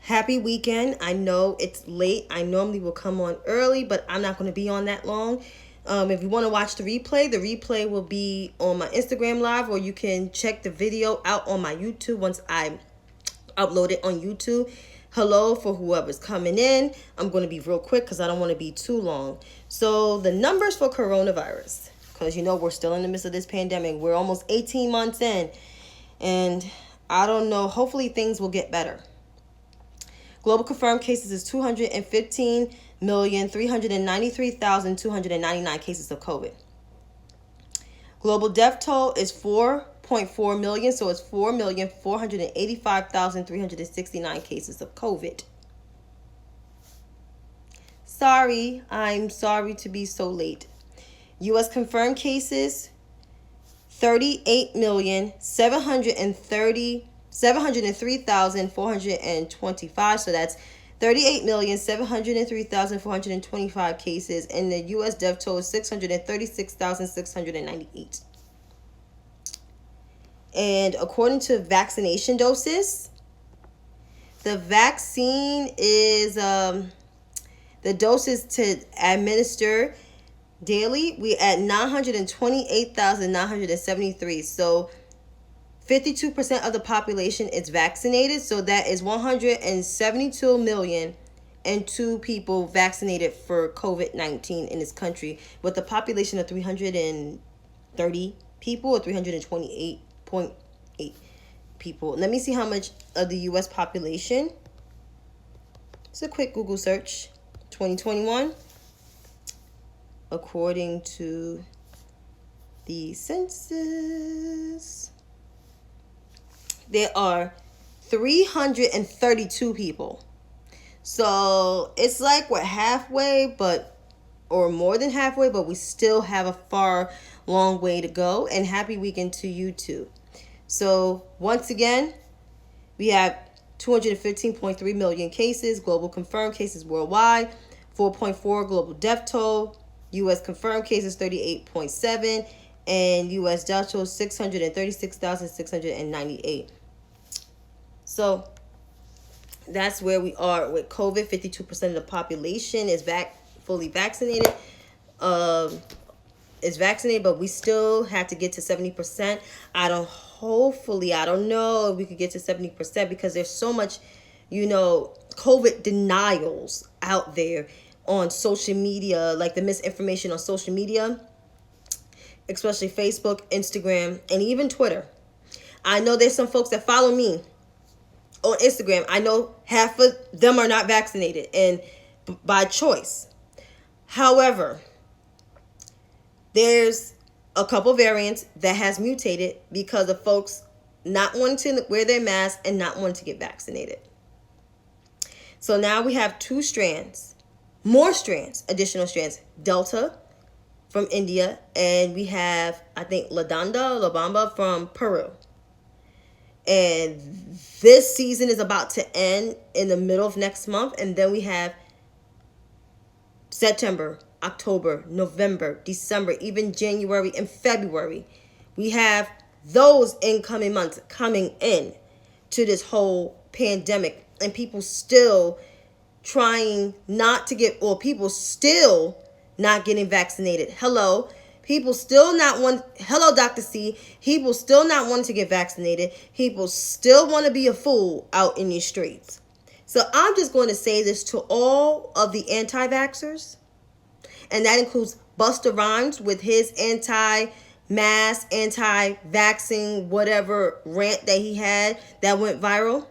Happy weekend. I know it's late. I normally will come on early, but I'm not going to be on that long. If you want to watch the replay will be on my Instagram live, or you can check the video out on my YouTube once I upload it on YouTube. Hello for whoever's coming in. I'm going to be real quick because I don't want to be too long. So the numbers for coronavirus, because we're still in the midst of this pandemic. We're almost 18 months in, and I don't know. Hopefully things will get better. Global confirmed cases is 215,393,299 cases of COVID. Global death toll is 4.4 million, so it's 4,485,369 cases of COVID. I'm sorry to be so late. U.S. confirmed cases, 38,703,425. So that's 38,703,425 cases. And the U.S. death toll is 636,698. And according to vaccination doses, the vaccine is the doses to administer daily, we at 928,973. So 52% of the population is vaccinated. So that is 172,000,002 people vaccinated for COVID-19 in this country, with a population of 330 people or 328.8 people. Let me see how much of the U.S. population. It's a quick Google search. 2021. According to the census, there are 332 people. So it's like we're halfway, or more than halfway, but we still have a long way to go. And happy weekend to you too. So once again, we have 215.3 million cases, global confirmed cases worldwide, 4.4 global death toll, U.S. confirmed cases 38.7, and U.S. death toll 636,698. So that's where we are with COVID. 52% of the population is fully vaccinated. Is vaccinated, but we still have to get to 70%. I don't know if we could get to 70% because there's so much, COVID denials out there on social media, like the misinformation on social media, especially Facebook, Instagram, and even Twitter. I know there's some folks that follow me on Instagram. I know half of them are not vaccinated, and by choice. However, there's a couple variants that has mutated because of folks not wanting to wear their mask and not wanting to get vaccinated. So now we have additional strands. Delta from India, and we have, I think, La Bamba from Peru. And this season is about to end in the middle of next month, and then we have September, October, November, December, even January and February. We have those incoming months coming in to this whole pandemic, and people still trying not to get, or people still not getting vaccinated. Hello, people still not want, hello, Dr. C, people still not wanting to get vaccinated. People still want to be a fool out in these streets. So I'm just going to say this to all of the anti-vaxxers, and that includes Busta Rhymes with his anti-mask, anti-vaccine, whatever rant that he had that went viral.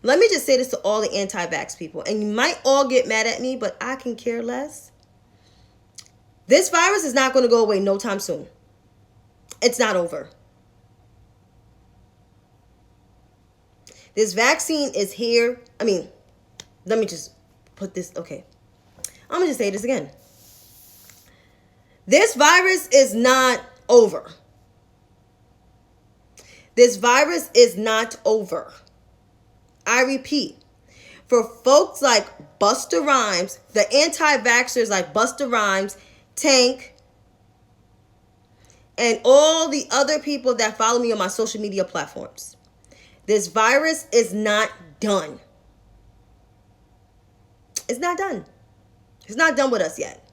Let me just say this to all the anti-vax people, and you might all get mad at me, but I can care less. This virus is not going to go away no time soon. It's not over. This vaccine is here. Let me just put this, okay. I'm going to just say this again. This virus is not over. This virus is not over. I repeat, for folks like Busta Rhymes, the anti-vaxxers like Busta Rhymes, Tank, and all the other people that follow me on my social media platforms, this virus is not done. It's not done. It's not done with us yet.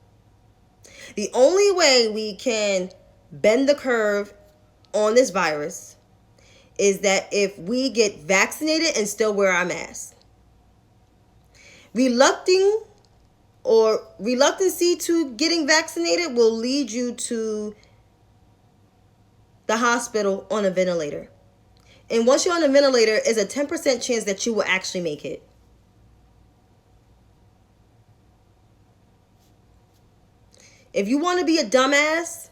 The only way we can bend the curve on this virus is that if we get vaccinated and still wear our masks. Reluctancy to getting vaccinated will lead you to the hospital on a ventilator. And once you're on a ventilator, is a 10% chance that you will actually make it. If you want to be a dumbass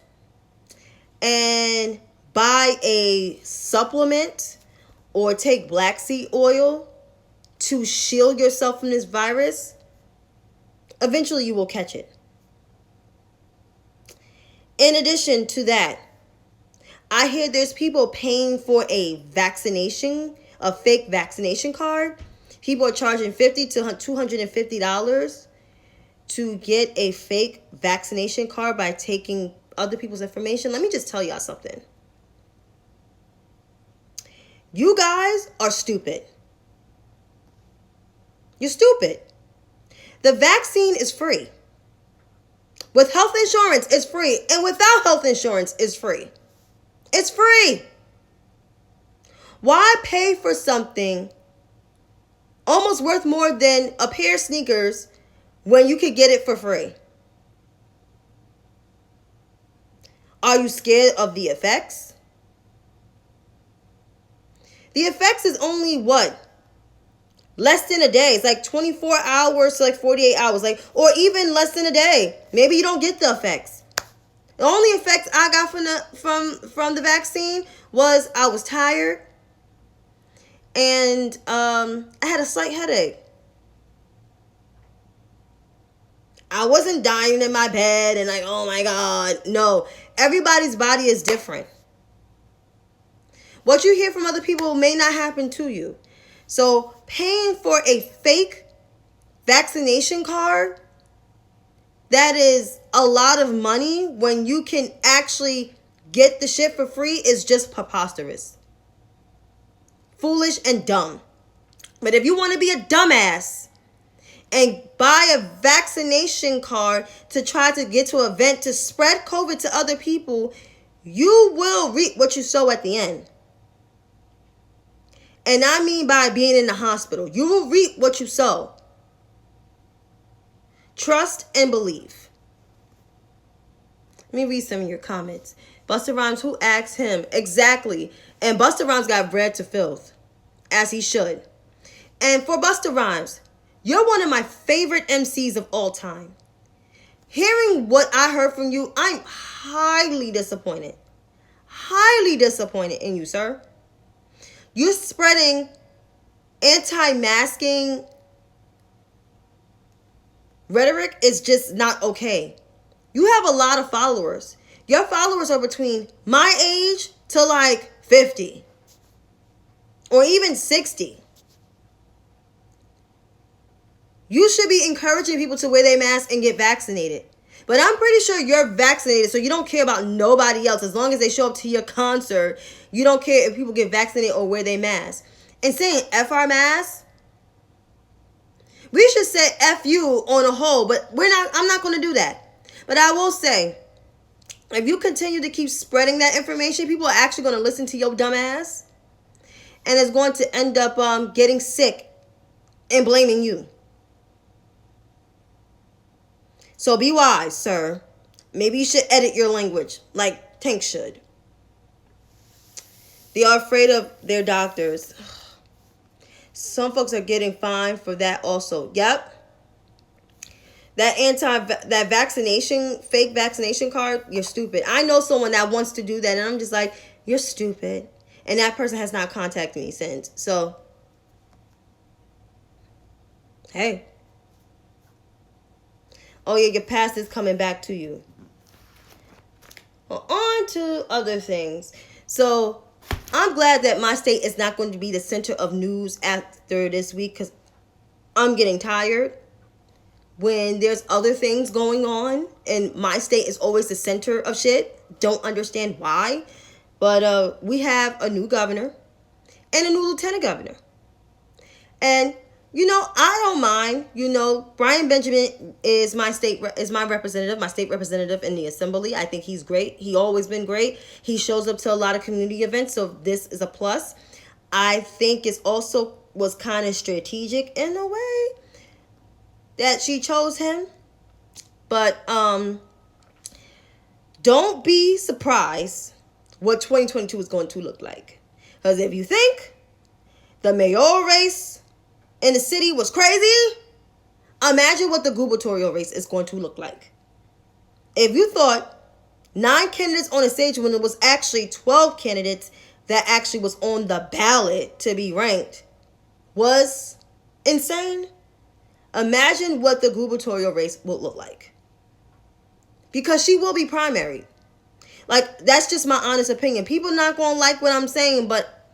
and buy a supplement or take black seed oil to shield yourself from this virus, eventually you will catch it. In addition to that, I hear there's people paying for a fake vaccination card. People are charging $50 to $250 to get a fake vaccination card by taking other people's information. Let me just tell y'all something. You guys are stupid. You're stupid. The vaccine is free. With health insurance, it's free. And without health insurance, it's free. It's free. Why pay for something almost worth more than a pair of sneakers when you could get it for free? Are you scared of the effects? The effects is only what? Less than a day. It's like 24 hours to like 48 hours. Or even less than a day. Maybe you don't get the effects. The only effects I got from the vaccine was I was tired and I had a slight headache. I wasn't dying in my bed and like, oh my God. No, everybody's body is different. What you hear from other people may not happen to you. So paying for a fake vaccination card, that is a lot of money when you can actually get the shit for free, is just preposterous. Foolish and dumb. But if you want to be a dumbass and buy a vaccination card to try to get to an event to spread COVID to other people, you will reap what you sow at the end. And I mean by being in the hospital. You will reap what you sow. Trust and believe. Let me read some of your comments. Busta Rhymes, who asked him? Exactly. And Busta Rhymes got bred to filth, as he should. And for Busta Rhymes, you're one of my favorite MCs of all time. Hearing what I heard from you, I'm highly disappointed. Highly disappointed in you, sir. You're spreading anti-masking rhetoric is just not okay. You have a lot of followers. Your followers are between my age to like 50 or even 60. You should be encouraging people to wear their mask and get vaccinated. But I'm pretty sure you're vaccinated, so you don't care about nobody else. As long as they show up to your concert, you don't care if people get vaccinated or wear their mask. And saying F our masks, we should say F you on a whole, but I'm not going to do that. But I will say, if you continue to keep spreading that information, people are actually going to listen to your dumb ass. And it's going to end up getting sick and blaming you. So be wise, sir. Maybe you should edit your language like Tank should. They are afraid of their doctors. Some folks are getting fined for that also. Yep. That vaccination, fake vaccination card, you're stupid. I know someone that wants to do that, and I'm just like, you're stupid. And that person has not contacted me since. So, hey. Oh, yeah, your past is coming back to you. Well, on to other things. So, I'm glad that my state is not going to be the center of news after this week, because I'm getting tired when there's other things going on, and my state is always the center of shit. Don't understand why. But we have a new governor and a new lieutenant governor. And, I don't mind. Brian Benjamin is my representative, my state representative in the assembly. I think he's great. He always been great. He shows up to a lot of community events, so this is a plus. I think it's also was kind of strategic in a way that she chose him. But don't be surprised what 2022 is going to look like. Because if you think the mayoral race in the city was crazy, imagine what the gubernatorial race is going to look like. If you thought 9 candidates on the stage when it was actually 12 candidates that actually was on the ballot to be ranked was insane, imagine what the gubernatorial race will look like. Because she will be primary. Like, that's just my honest opinion. People not going to like what I'm saying, but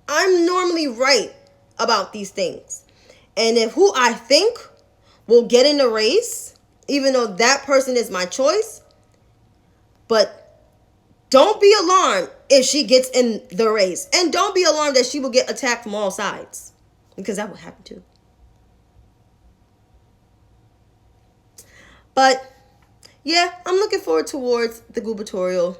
I'm normally right about these things. And if who I think will get in the race, even though that person is my choice, but don't be alarmed if she gets in the race. And don't be alarmed that she will get attacked from all sides, because that will happen too. But yeah, I'm looking forward towards the gubernatorial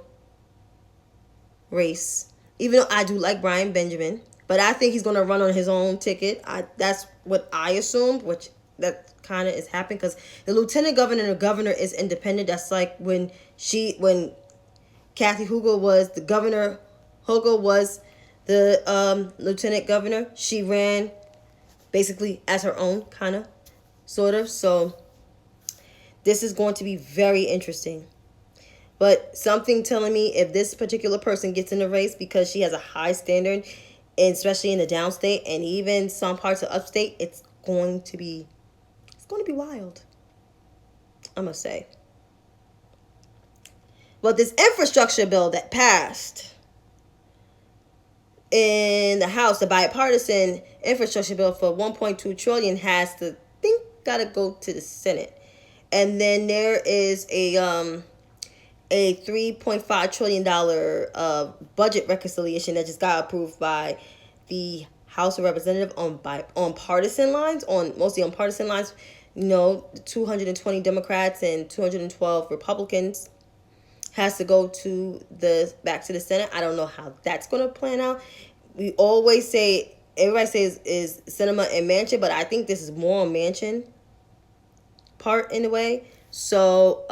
race. Even though I do like Brian Benjamin, but I think he's going to run on his own ticket. That's what I assumed, which that kind of is happening, because the lieutenant governor and the governor is independent. That's like when Kathy Hochul was the governor. Hochul was the lieutenant governor. She ran basically as her own, kind of, sort of. So this is going to be very interesting. But something telling me if this particular person gets in the race, because she has a high standard, and especially in the downstate and even some parts of upstate, it's going to be wild, I must say. But this infrastructure bill that passed in the House, the bipartisan infrastructure bill for $1.2 trillion, got to go to the Senate. And then there is a $3.5 trillion budget reconciliation that just got approved by the House of Representatives on partisan lines, mostly on partisan lines. 220 Democrats and 212 Republicans has to go back to the Senate. I don't know how that's going to plan out. We always say, everybody says is Sinema and Manchin, but I think this is more on Manchin part in a way. So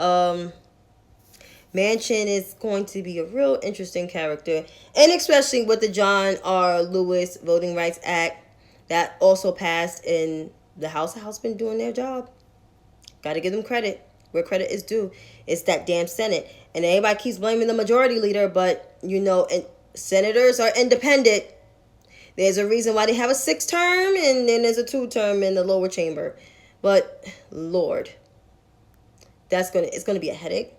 Manchin is going to be a real interesting character, and especially with the John R. Lewis Voting Rights Act that also passed in the House. The House been doing their job. Got to give them credit where credit is due. It's that damn Senate, and everybody keeps blaming the majority leader, but and senators are independent. There's a reason why they have a 6-term, and then there's a 2-term in the lower chamber. But Lord, it's gonna be a headache.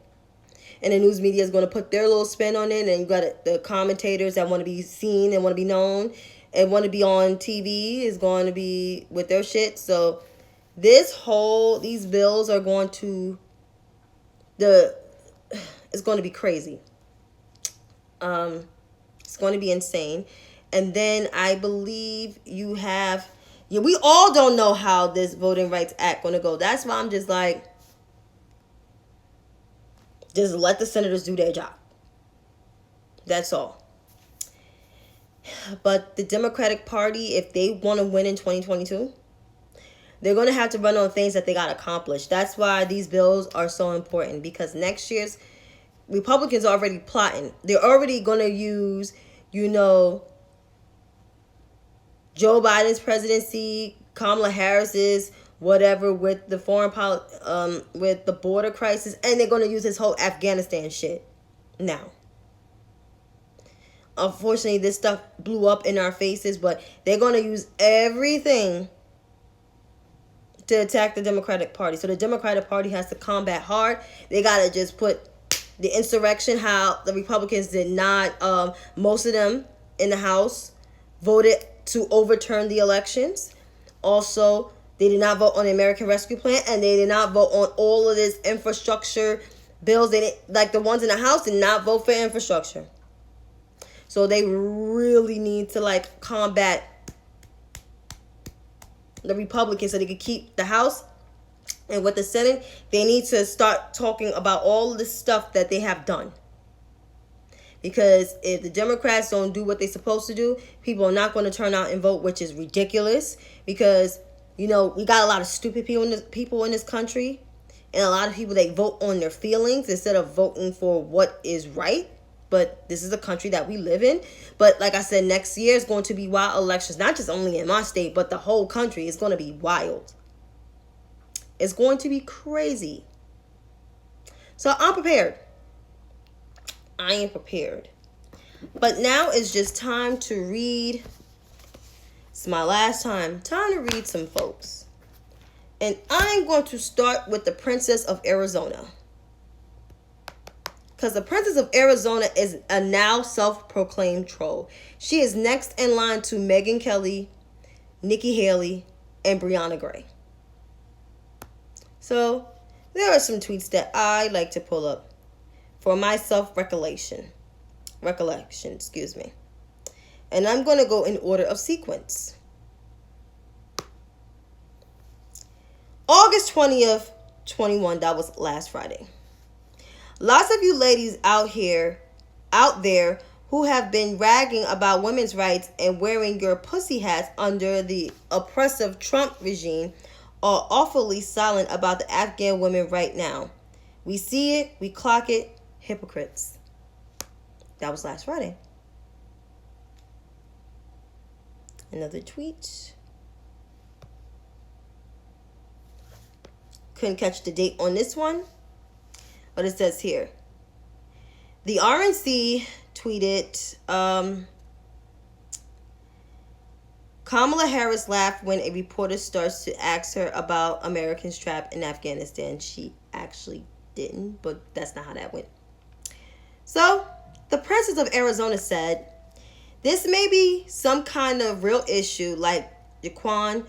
And the news media is going to put their little spin on it. And you got the commentators that want to be seen and want to be known and want to be on TV is going to be with their shit. So these bills are going to, it's going to be crazy. It's going to be insane. And then I believe we all don't know how this Voting Rights Act going to go. That's why I'm just like, just let the senators do their job. That's all. But the Democratic Party, if they want to win in 2022, they're going to have to run on things that they got accomplished. That's why these bills are so important, because next year's Republicans are already plotting. They're already going to use, Joe Biden's presidency, Kamala Harris's whatever with the with the border crisis, and they're going to use this whole Afghanistan shit now. Unfortunately, this stuff blew up in our faces, but they're going to use everything to attack the Democratic Party. So the Democratic Party has to combat hard. They got to just put the insurrection, how the Republicans did not, most of them in the House voted to overturn the elections. Also, they did not vote on the American Rescue Plan, and they did not vote on all of this infrastructure bills. Like the ones in the House did not vote for infrastructure. So they really need to combat the Republicans, so they could keep the House. And with the Senate, they need to start talking about all of the stuff that they have done. Because if the Democrats don't do what they're supposed to do, people are not going to turn out and vote, which is ridiculous. Because, we got a lot of stupid people in this country. And a lot of people, they vote on their feelings instead of voting for what is right. But this is the country that we live in. But like I said, next year is going to be wild elections. Not just only in my state, but the whole country is going to be wild. It's going to be crazy. So I'm prepared. I am prepared. But now it's just time to read. It's my last time. Time to read some folks. And I'm going to start with the Princess of Arizona. Because the Princess of Arizona is a now self-proclaimed troll. She is next in line to Megyn Kelly, Nikki Haley, and Brianna Gray. So there are some tweets that I like to pull up for my self-recollection. And I'm going to go in order of sequence. August 20th, 21, that was last Friday. Lots of you ladies out there who have been ragging about women's rights and wearing your pussy hats under the oppressive Trump regime are awfully silent about the Afghan women right now. We see it, we clock it, hypocrites. That was last Friday. Another tweet. Couldn't catch the date on this one, but it says here. The RNC tweeted, Kamala Harris laughed when a reporter starts to ask her about Americans trapped in Afghanistan. She actually didn't, but that's not how that went. So, the Princess of Arizona said, this may be some kind of real issue like Jaquan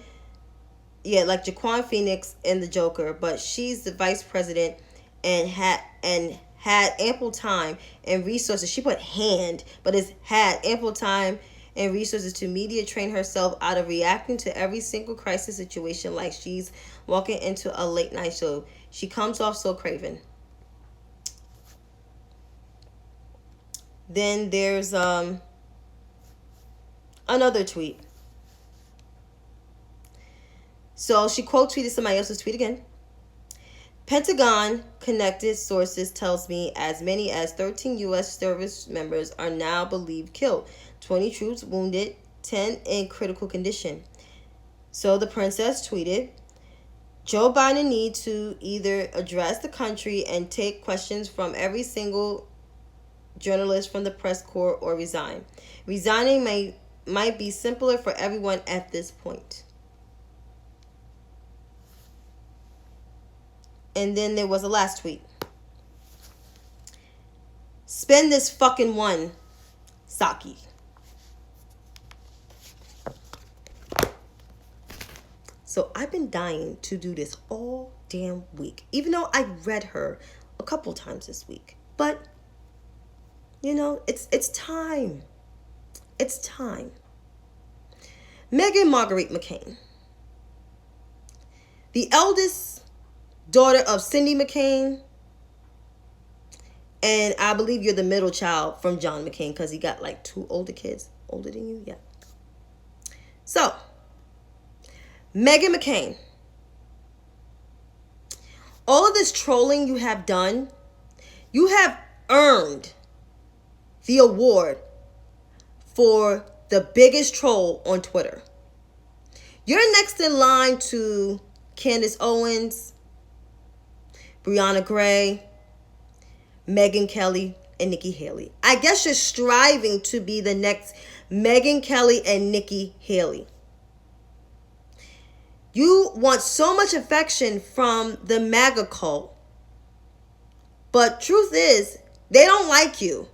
Phoenix and the Joker, but she's the vice president and had ample time and resources. She put hand, but it's had ample time and resources to media train herself out of reacting to every single crisis situation like she's walking into a late night show. She comes off so craven. Then there's another tweet. So she quote tweeted somebody else's tweet again. Pentagon connected sources tells me as many as 13 U.S. service members are now believed killed, 20 troops wounded, 10 in critical condition. So the princess tweeted, Joe Biden needs to either address the country and take questions from every single journalist from the press corps or resign. Resigning might be simpler for everyone at this point. And then there was a last tweet. Spend this fucking one, Saki. So I've been dying to do this all damn week. Even though I read her a couple times this week. But, it's time. It's time. Meghan Marguerite McCain. The eldest daughter of Cindy McCain, and I believe you're the middle child from John McCain because he got like 2 older kids older than you. Yeah. So, Meghan McCain, all of this trolling you have done, you have earned the award for the biggest troll on Twitter. You're next in line to Candace Owens, Brianna Gray, Megyn Kelly, and Nikki Haley. I guess you're striving to be the next Megyn Kelly and Nikki Haley. You want so much affection from the MAGA cult. But truth is, they don't like you.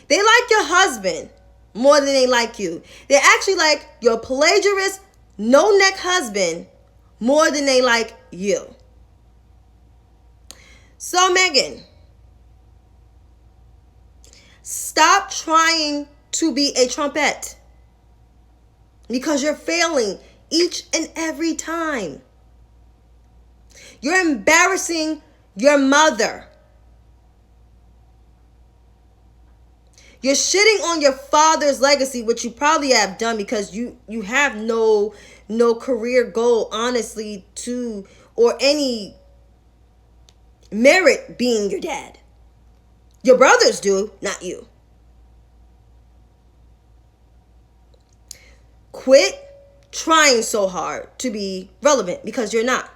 They like your husband more than they like you. They actually like your plagiarist, no-neck husband more than they like you. So, Megyn, stop trying to be a Trumpette because you're failing each and every time. You're embarrassing your mother. You're shitting on your father's legacy, which you probably have done because you have no career goal, honestly, to or any merit being your dad. Your brothers do, not you. Quit trying so hard to be relevant because you're not.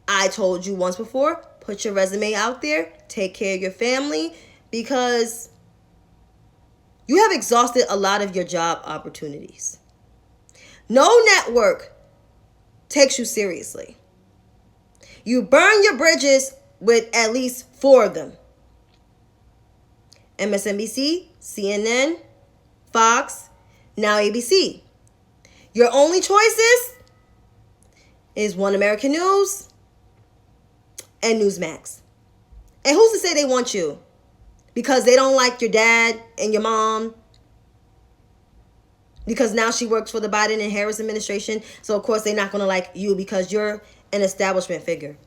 I told you once before, put your resume out there, take care of your family, because you have exhausted a lot of your job opportunities. No network takes you seriously. You burn your bridges with at least 4 of them. MSNBC, CNN, Fox, now ABC. Your only choices is One American News and Newsmax. And who's to say they want you? Because they don't like your dad and your mom. Because now she works for the Biden and Harris administration. So, of course, they're not going to like you because you're an establishment figure.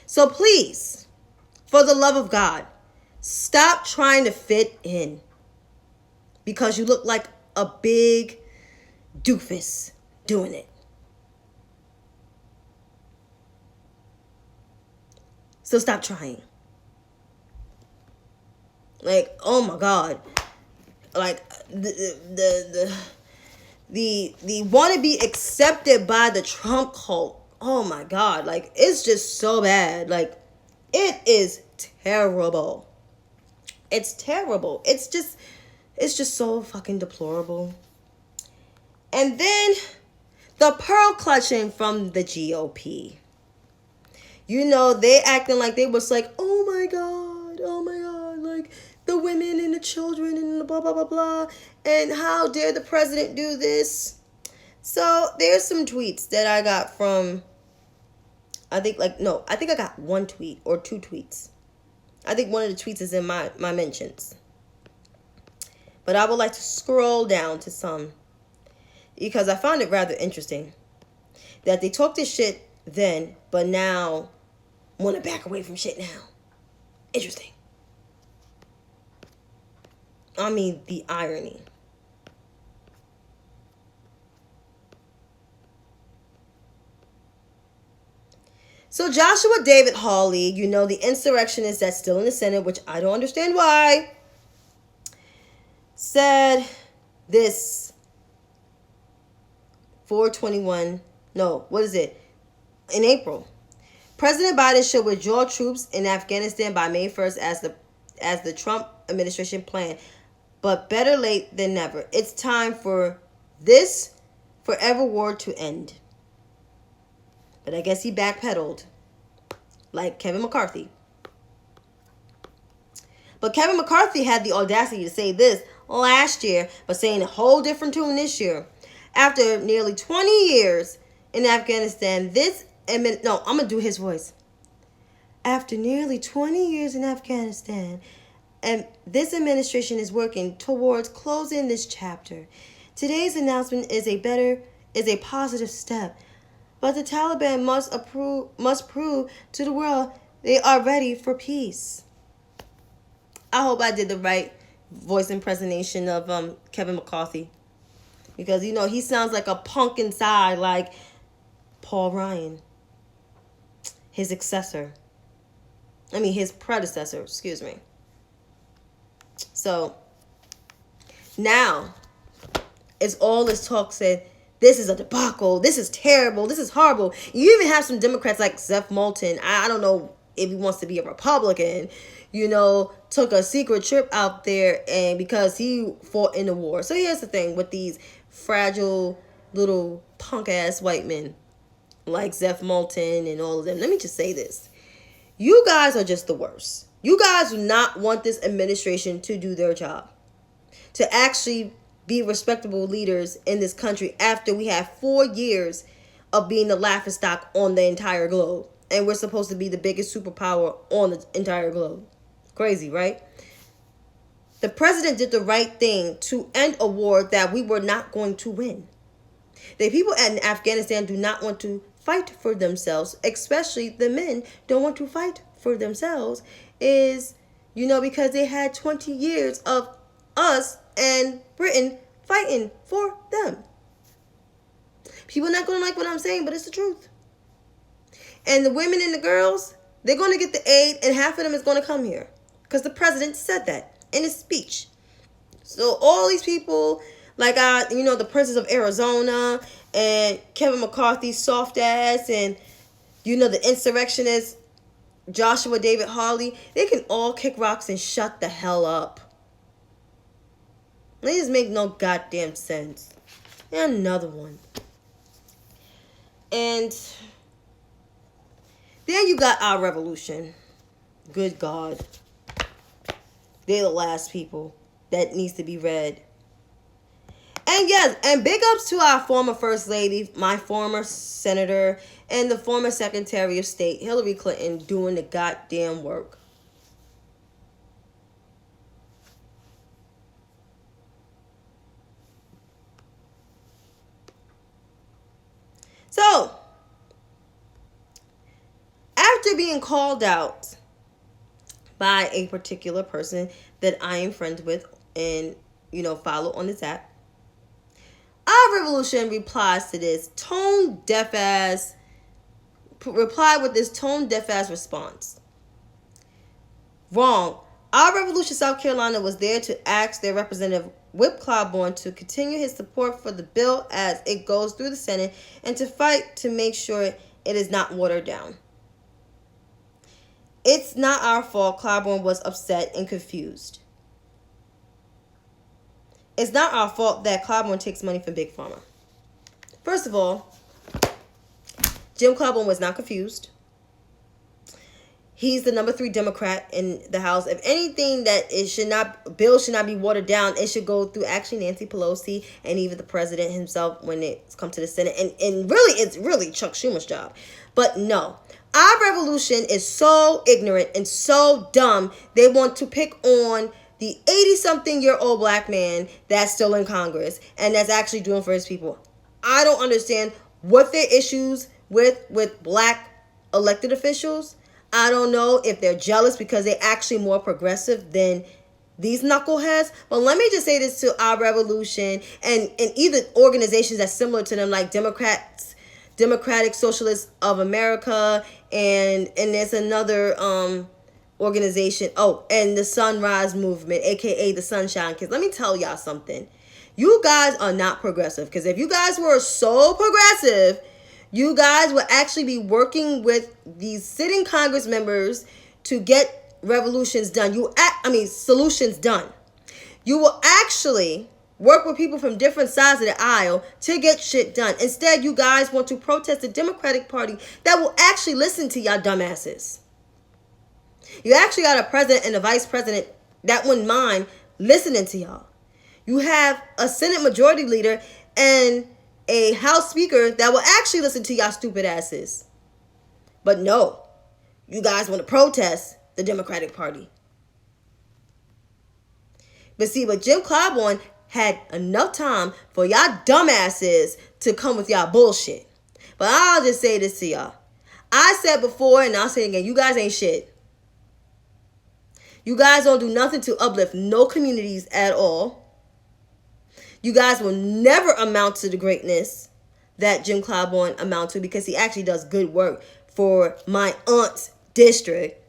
So, please, for the love of God, stop trying to fit in. Because you look like a big doofus doing it. So stop trying. Like, oh my God. Like, the want to be accepted by the Trump cult. Oh my God. Like, it's just so bad. Like, it is terrible. It's terrible. It's just so fucking deplorable. And then the pearl clutching from the GOP. You know, they acting like they was like, oh my God, like the women and the children and the blah, blah, blah, blah. And how dare the president do this? So there's some tweets that I got from, I think I got 1 tweet or 2 tweets. I think one of the tweets is in my mentions. But I would like to scroll down to some because I found it rather interesting that they talked this shit then, but now want to back away from shit now. Interesting. I mean, the irony. So Joshua David Hawley, you know, the insurrectionist that's still in the Senate, which I don't understand why, said this 421, no, what is it? In April. President Biden should withdraw troops in Afghanistan by May 1st as the Trump administration planned. But better late than never. It's time for this forever war to end. But I guess he backpedaled. Like Kevin McCarthy. But Kevin McCarthy had the audacity to say this last year, but saying a whole different tune this year. After nearly 20 years in Afghanistan, I'm going to do his voice. After nearly 20 years in Afghanistan, and this administration is working towards closing this chapter. Today's announcement is a positive step, but the Taliban must prove to the world they are ready for peace. I hope I did the right voice impersonation of Kevin McCarthy, because you know he sounds like a punk inside, like Paul Ryan, his predecessor. Excuse me. So now it's all this talk said, this is a debacle, this is terrible, this is horrible. You even have some Democrats like Zeph Moulton. I don't know if he wants to be a Republican, you know, took a secret trip out there and because he fought in the war. So here's the thing with these fragile little punk ass white men like Zeph Moulton and all of them. Let me just say this. You guys are just the worst. You guys do not want this administration to do their job, to actually be respectable leaders in this country after we have 4 years of being the laughingstock on the entire globe. And we're supposed to be the biggest superpower on the entire globe. Crazy, right? The president did the right thing to end a war that we were not going to win. The people in Afghanistan do not want to fight for themselves, especially the men don't want to fight for themselves, because they had 20 years of us and Britain fighting for them. People not going to like what I'm saying, but it's the truth. And the women and the girls, they're going to get the aid, and half of them is going to come here. Because the president said that in his speech. So all these people, like the Princess of Arizona and Kevin McCarthy's soft ass, and the insurrectionist Joshua David Harley, they can all kick rocks and shut the hell up. They just make no goddamn sense. And another one. And then you got our revolution. Good God. They're the last people that needs to be read. And yes, and big ups to our former First Lady, my former Senator, and the former Secretary of State, Hillary Clinton, doing the goddamn work. So, after being called out by a particular person that I am friends with and, follow on this app, our revolution replies to this tone-deaf ass response. Wrong. Our revolution, South Carolina, was there to ask their representative Whip Claiborne to continue his support for the bill as it goes through the Senate and to fight to make sure it is not watered down. It's not our fault Claiborne was upset and confused. It's not our fault that Claiborne takes money from Big Pharma. First of all, Jim Claiborne was not confused. He's the number 3 Democrat in the House. If anything, bill should not be watered down. It should go through actually Nancy Pelosi and even the president himself when it comes to the Senate. And really, it's really Chuck Schumer's job. But no, our revolution is so ignorant and so dumb. They want to pick on the 80-something-year-old black man that's still in Congress and that's actually doing for his people. I don't understand what their issues with black elected officials. I don't know if they're jealous because they're actually more progressive than these knuckleheads. But let me just say this to our revolution and even organizations that's similar to them, like Democratic Socialists of America, and there's another organization. Oh, and the Sunrise Movement, aka the Sunshine Kids. Let me tell y'all something. You guys are not progressive, because if you guys were so progressive, you guys will actually be working with these sitting Congress members to get solutions done. You will actually work with people from different sides of the aisle to get shit done. Instead, you guys want to protest the Democratic Party that will actually listen to y'all dumbasses. You actually got a president and a vice president that wouldn't mind listening to y'all. You have a Senate Majority Leader and a House Speaker that will actually listen to y'all stupid asses. But no, you guys want to protest the Democratic Party. But Jim Claiborne had enough time for y'all dumbasses to come with y'all bullshit. But I'll just say this to y'all. I said before and I'll say it again, you guys ain't shit. You guys don't do nothing to uplift no communities at all. You guys will never amount to the greatness that Jim Claiborne amounts to, because he actually does good work for my aunt's district.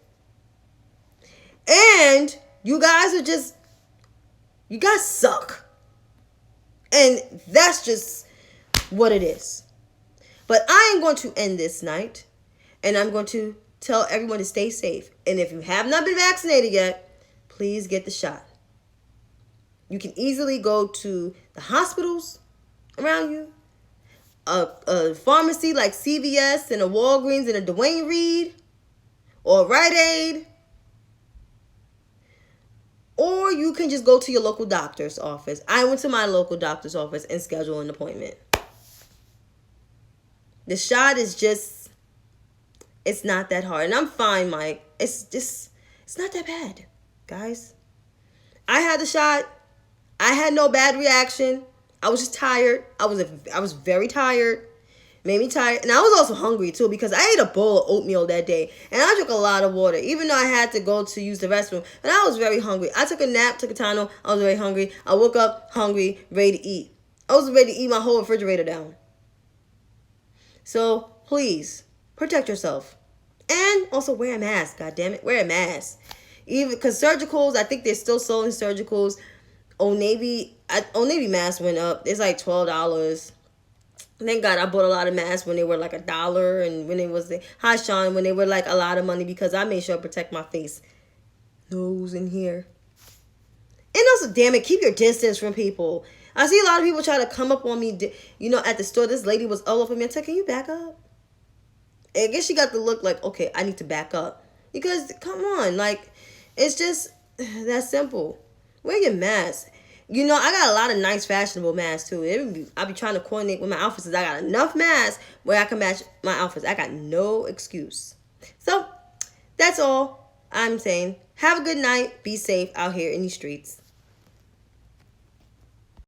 And you guys suck. And that's just what it is. But I am going to end this night, and I'm going to tell everyone to stay safe. And if you have not been vaccinated yet, please get the shot. You can easily go to the hospitals around you, a pharmacy like CVS and a Walgreens and a Duane Reade or a Rite Aid. Or you can just go to your local doctor's office. I went to my local doctor's office and scheduled an appointment. The shot is it's not that hard. And I'm fine, Mike. It's not that bad, guys. I had the shot. I had no bad reaction. I was just tired. I was very tired. Made me tired. And I was also hungry too because I ate a bowl of oatmeal that day. And I drank a lot of water, even though I had to go to use the restroom. And I was very hungry. I took a nap, took a Tylenol. I was very hungry. I woke up hungry, ready to eat. I was ready to eat my whole refrigerator down. So please, protect yourself. And also wear a mask, god damn it. Wear a mask. Even because surgicals, I think they're still selling surgicals. Old Navy masks went up. It's like $12. Thank God I bought a lot of masks when they were like $1, and when it was hi Sean, when they were like a lot of money, because I made sure to protect my face, nose, in here. And also, damn it, keep your distance from people. I see a lot of people try to come up on me, at the store. This lady was all over me. I said, can you back up? And I guess she got the look like, okay, I need to back up. Because, come on, like, it's just that simple. Wear your mask. I got a lot of nice fashionable masks too. I be trying to coordinate with my outfits. I got enough masks where I can match my outfits. I got no excuse. So, that's all I'm saying. Have a good night. Be safe out here in these streets.